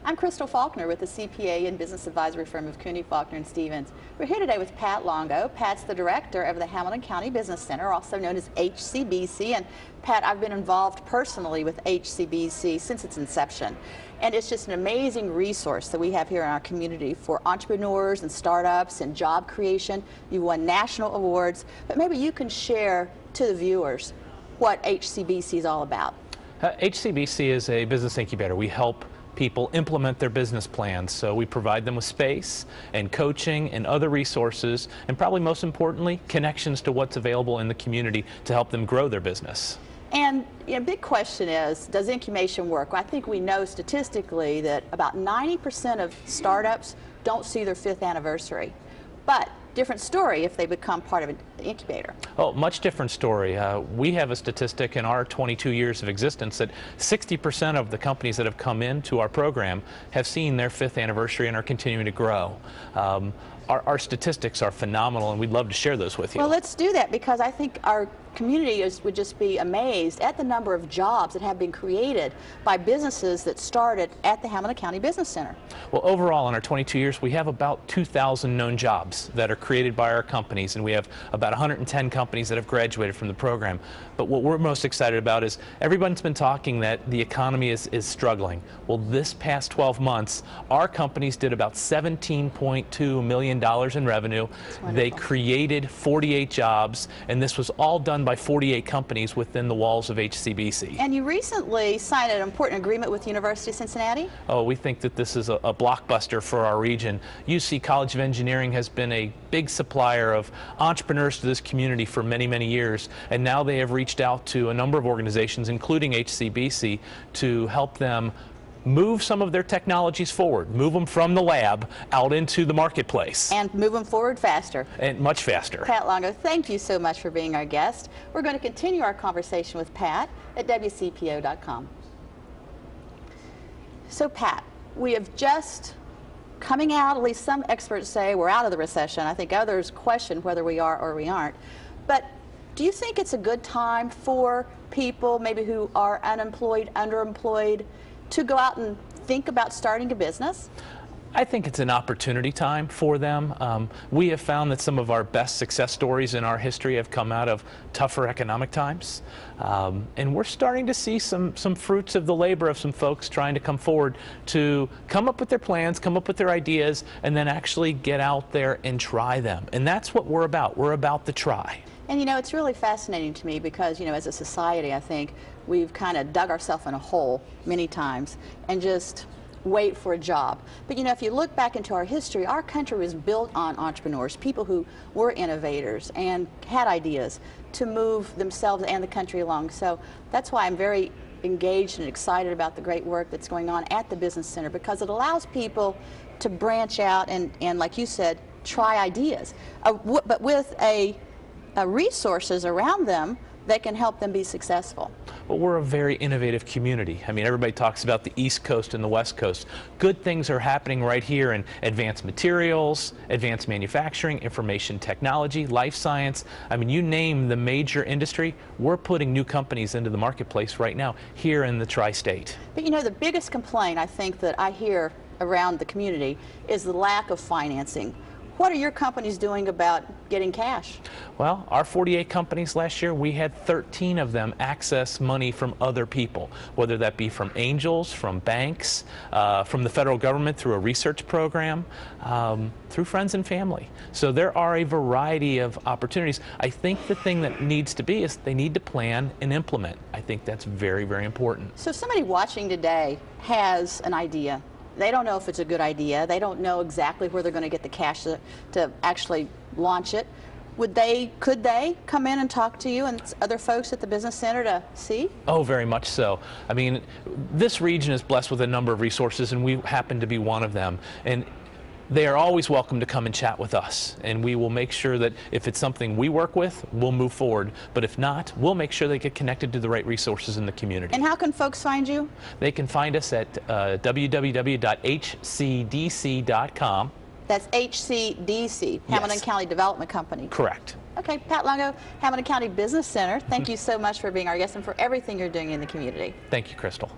I'm Crystal Faulkner with the CPA and business advisory firm of Cooney, Faulkner & Stevens. We're here today with Pat Longo. Pat's the director of the Hamilton County Business Center, also known as HCBC. And Pat, I've been involved personally with HCBC since its inception. And it's just an amazing resource that we have here in our community for entrepreneurs and startups and job creation. You've won national awards, but maybe you can share to the viewers what HCBC is all about. HCBC is a business incubator. We help people implement their business plans. So we provide them with space and coaching and other resources, and probably most importantly, connections to what's available in the community to help them grow their business. And the big question is, does incubation work? Well, I think we know statistically that about 90% of startups don't see their 5th anniversary. But different story if they become part of an incubator. Oh, much different story. We have a statistic in our 22 years of existence that 60% of the companies that have come into our program have seen their 5th anniversary and are continuing to grow. Our statistics are phenomenal, and we'd love to share those with you. Well, let's do that, because I think our community would just be amazed at the number of jobs that have been created by businesses that started at the Hamilton County Business Center. Well, overall, in our 22 years, we have about 2,000 known jobs that are created by our companies, and we have about 110 companies that have graduated from the program. But what we're most excited about is everyone's been talking that the economy is struggling. Well, this past 12 months, our companies did about $17.2 million in revenue. They created 48 jobs, and this was all done by 48 companies within the walls of HCBC. And you recently signed an important agreement with the University of Cincinnati? Oh, we think that this is a blockbuster for our region. UC College of Engineering has been a big supplier of entrepreneurs to this community for many, many years, and now they have reached out to a number of organizations, including HCBC, to help them move some of their technologies forward, move them from the lab out into the marketplace. And move them forward faster. And much faster. Pat Longo, thank you so much for being our guest. We're going to continue our conversation with Pat at WCPO.com. So Pat, we have just coming out, at least some experts say we're out of the recession. I think others question whether we are or we aren't. But do you think it's a good time for people maybe who are unemployed, underemployed, to go out and think about starting a business? I think it's an opportunity time for them. We have found that some of our best success stories in our history have come out of tougher economic times. And we're starting to see some fruits of the labor of some folks trying to come forward to come up with their plans, come up with their ideas, and then actually get out there and try them. And that's what we're about. We're about the try. And you know, it's really fascinating to me because, you know, as a society, I think we've kind of dug ourselves in a hole many times and just wait for a job. But you know, if you look back into our history, our country was built on entrepreneurs, people who were innovators and had ideas to move themselves and the country along. So that's why I'm very engaged and excited about the great work that's going on at the Business Center, because it allows people to branch out and like you said, try ideas, but with resources around them that can help them be successful. Well, we're a very innovative community. I mean, everybody talks about the East Coast and the West Coast. Good things are happening right here in advanced materials, advanced manufacturing, information technology, life science. I mean, you name the major industry, we're putting new companies into the marketplace right now here in the tri-state. But you know, the biggest complaint I think that I hear around the community is the lack of financing. What are your companies doing about getting cash? Well, our 48 companies last year, we had 13 of them access money from other people, whether that be from angels, from banks, from the federal government through a research program, through friends and family. So there are a variety of opportunities. I think the thing that needs to be is they need to plan and implement. I think that's very, very important. So if somebody watching today has an idea, they don't know if it's a good idea, they don't know exactly where they're going to get the cash to actually launch it, could they come in and talk to you and other folks at the Business Center to see? Oh, very much so. I mean, this region is blessed with a number of resources, and we happen to be one of them. And they are always welcome to come and chat with us, and we will make sure that if it's something we work with, we'll move forward. But if not, we'll make sure they get connected to the right resources in the community. And how can folks find you? They can find us at www.hcdc.com. That's HCDC, Hamilton County Development Company. Correct. Okay, Pat Longo, Hamilton County Business Center, thank you so much for being our guest and for everything you're doing in the community. Thank you, Crystal.